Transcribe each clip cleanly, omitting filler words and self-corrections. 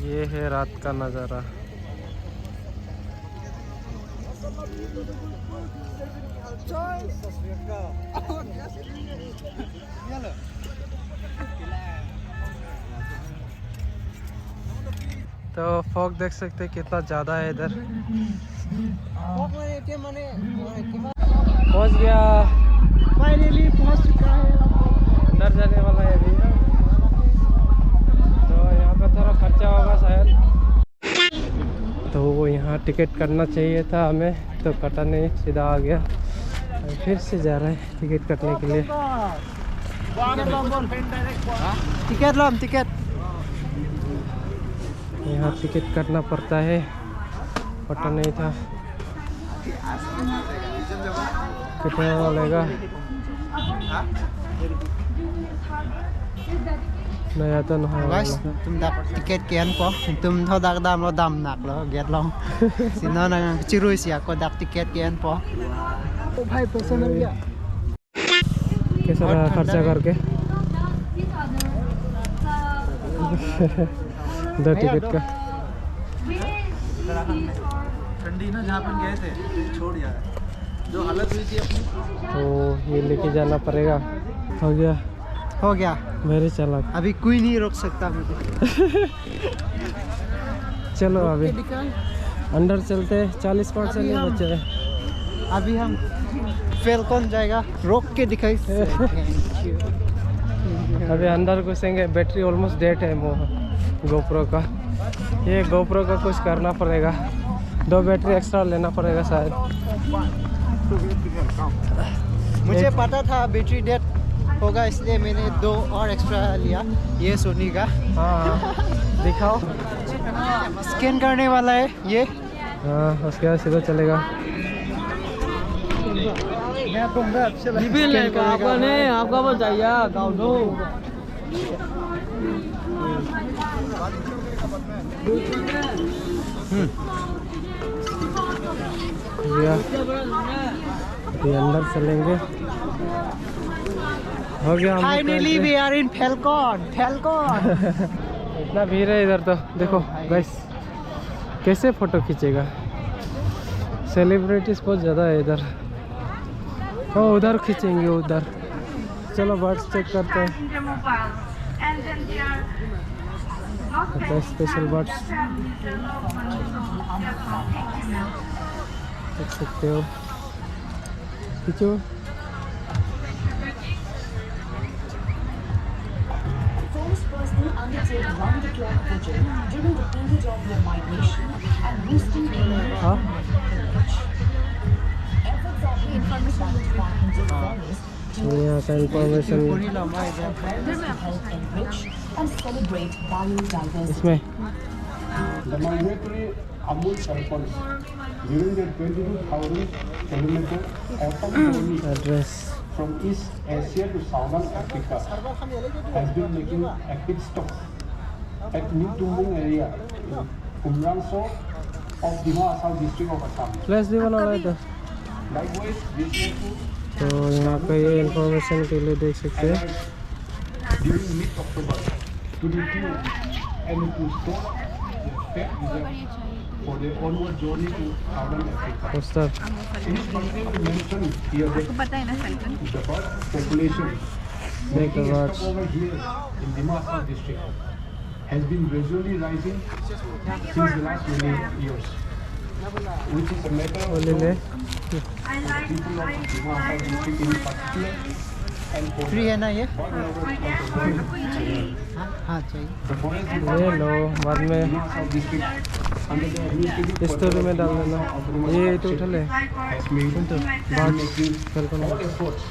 ये है रात का नज़ारा। तो फॉग देख सकते हैं कितना ज़्यादा है इधर। पहुंच गया, फाइनली पहुंच चुका है। अंदर जाने वाला है अभी। तो यहाँ पे थोड़ा खर्चा होगा शायद, तो वो यहाँ टिकट करना चाहिए था हमें, तो कटा नहीं, सीधा आ गया। फिर से जा रहा है टिकट कटने के लिए। टिकट लो, टिकट यहाँ टिकट करना पड़ता है, पता नहीं था कितना लगेगा। नया तो guys, tum dak tiket kian ko tum tho dak dam lo dam nak lo get long sino na chirui sia ko dak tiket kian po ओ भाई पैसा लग गया। कैसा रहा खर्चा करके? 2 टिकट का। ठंडी ना जहाँ पर गए थे छोड़ यार, जो हालत हुई थी अपनी। तो ये लेके जाना पड़ेगा। हो गया, हो गया मेरे चालाक। अभी कोई नहीं रोक सकता मुझे। चलो अभी अंदर चलते, 40% नहीं बचे। अभी हम फेल कौन जाएगा, रोक के दिखाई। अभी अंदर घुसेंगे। बैटरी ऑलमोस्ट डेड है वो गोप्रो का। ये गोप्रो का कुछ करना पड़ेगा, 2 बैटरी एक्स्ट्रा लेना पड़ेगा शायद। मुझे पता था बैटरी डेड होगा, इसलिए मैंने 2 और एक्स्ट्रा लिया। ये सोनी का। हाँ दिखाओ, स्कैन करने वाला है ये। हाँ उसके बाद सीधा चलेगा। आपका बताइए गाँव दो। ये अंदर चलेंगे। हो गया, finally we are in Falcon. इतना भीड़ है इधर तो देखो गाइस, कैसे फोटो खींचेगा। सेलिब्रिटीज बहुत ज़्यादा है इधर। ओ उधर खींचेंगे उधर। चलो बर्ड्स चेक करते हैं। स्पेशल बर्ड्स देख सकते हो, खींचो। हाँ यहाँ का इंफॉर्मेशन इसमें। The migratory Amul serpents during their 22,000-kilometer autumn journey address from East Asia to Southern Africa has been making a pit stop at New Tumbung area in Umrangso of Dima Asal district of Assam. Flash भी बना रहा था। Likewise, this तो यहाँ पे ये information के लिए देख सकते हैं। during mid-October to review and to store the fat reserve for their onward journey to Southern Africa. Poster It is mentioned here that the bird population देख making a birds. stop over here in Dimasa district has been gradually rising since the last many years, which is a matter of ले ले people of Dimasa district in particular and for free है ना ये? the हाँ चाहिए। forest ले लो, बाद में Dimasa district under the administrative story में डाल देना। ये तो उठा ले has made birds welcome. all efforts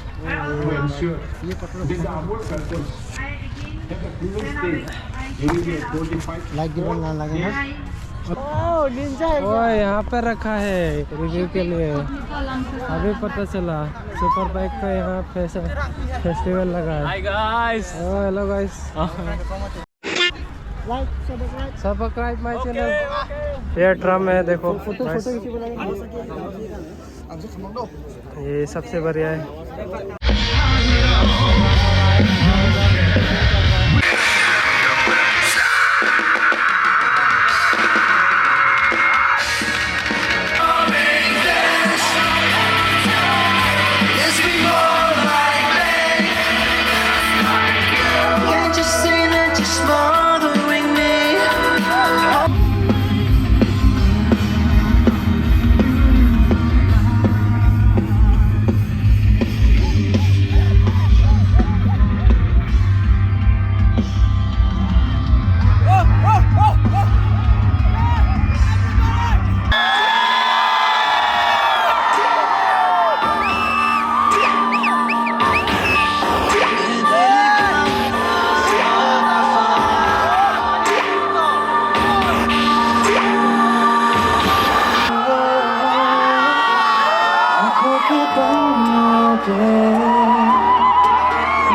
to ensure that the Amur falcons have a proven stay during their 25 like given ना लगे ना। वो यहाँ पे रखा है रिव्यू के लिए। अभी पता चला सुपर बाइक का यहाँ फेस्टिवल लगा है। Hi guys, hello guys, subscribe my channel. ये ड्रम है देखो, ये सबसे बढ़िया है।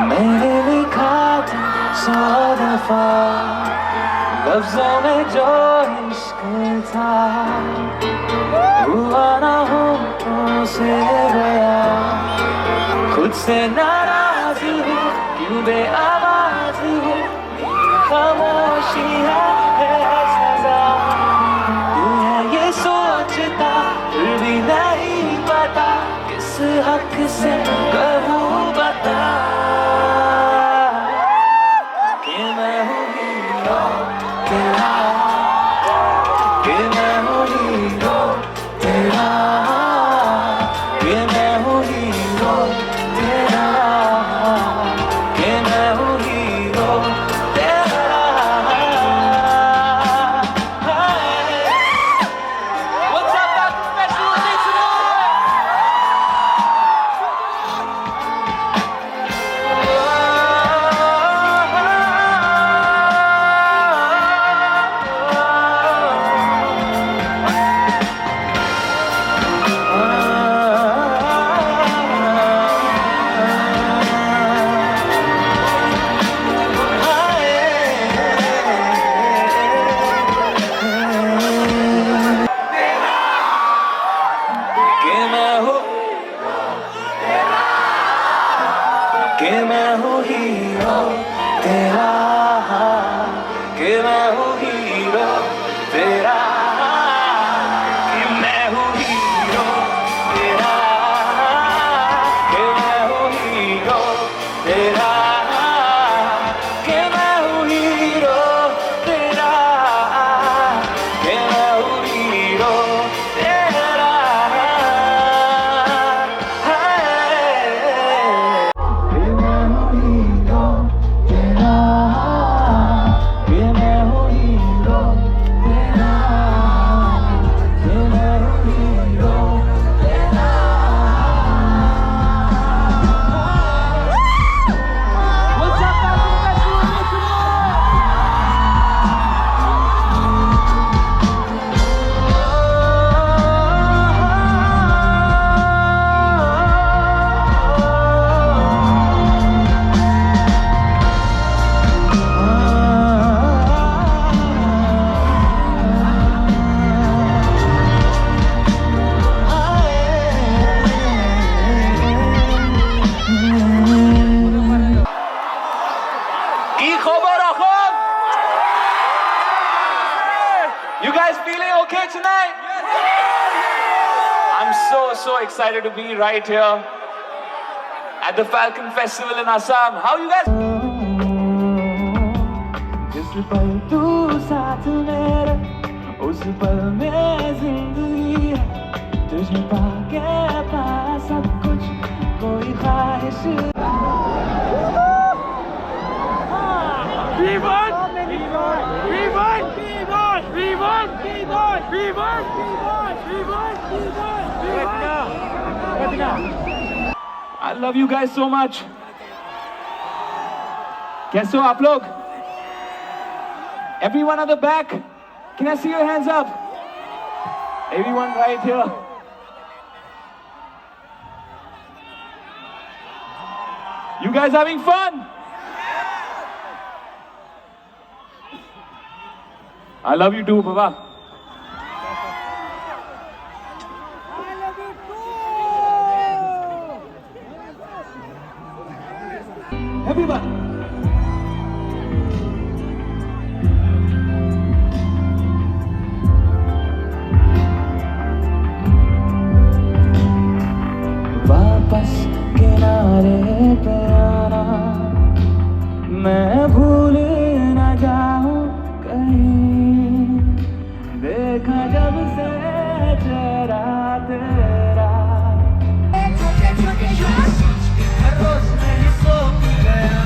मैंने लिखा था 100 दफा लफ्जों में जो इश्क था, हुआ ना होठों से गया, खुद से नाराज हूँ, क्यों बेआवाज हूँ, खामोशी है सजा। तू है ये सोचता फिर भी नहीं पता, किस हक से कहूँ बता कि मैं हूँ हीरो तेरा, कि मैं हूँ हीरो तेरा, कि मैं हूँ हीरो तेरा, कि मैं हूँ हीरो तेरा। What's up, Dr. Special Edition? कि मैं हूँ हीरो तेरा, कि मैं हूँ हीरो तेरा, कि मैं हूँ हीरो तेरा, कि मैं हूँ हीरो तेरा, कि मैं हूँ हीरो तेरा, कि मैं हूँ हीरो तेरा। You guys feeling okay tonight? I'm so excited to be right here at the Falcon Festival in Assam. How you guys? जिस पल तू साथ मेरे, उस पल में जिंदगी है, तुझे पाके पाया सब कुछ, कोई ख्वाहिश। I love you guys so much. कैसे हो आप लोग? Everyone at the back, Can I see your hands up? Everyone right here. You guys having fun? I love you too, Baba. Everybody. वापस किनारे पे आना, मैं भूल न जाऊं कहीं, देखा जब से चेहरा तेरा। हर रोज मैं ही सो गया,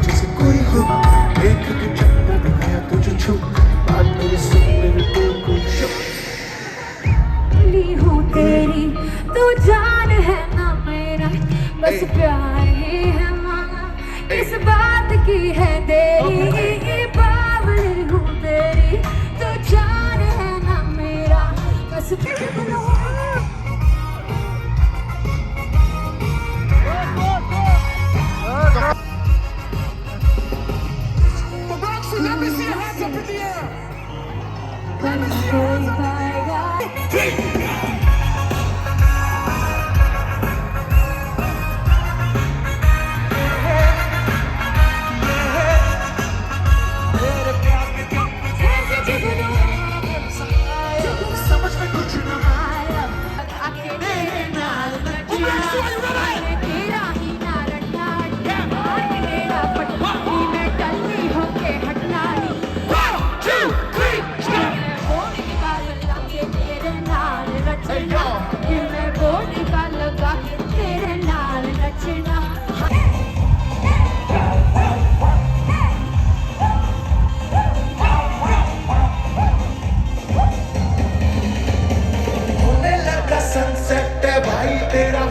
जैसे कोई हो एक के चक्कर दिखाया तुझे छुप, बात मेरी सुन मेरे दिल को चुप। हूँ तेरी तू जान है ना मेरा, बस प्यार ही है मांगा, इस बात की है देरी। बावली हूँ तेरी तू जान है ना मेरा, बस Let me see your hands up in the air. कोई पाएगा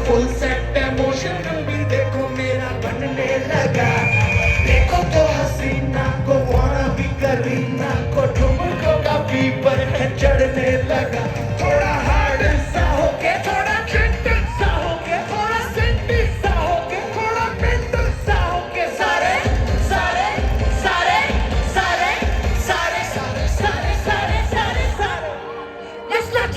फुल सेट है, मोशन भी देखो मेरा बनने लगा। देखो तो हसीना को, वाना भी करीना को, ठुमकों का बीपर है चढ़ने लगा। थोड़ा हार्ड सा होके, थोड़ा जेंटल सा होके, थोड़ा सेंटी सा होके, थोड़ा मेंटल सा होके, सारे सारे सारे सारे सारे सारे सारे सारे सारे सारे। Let's not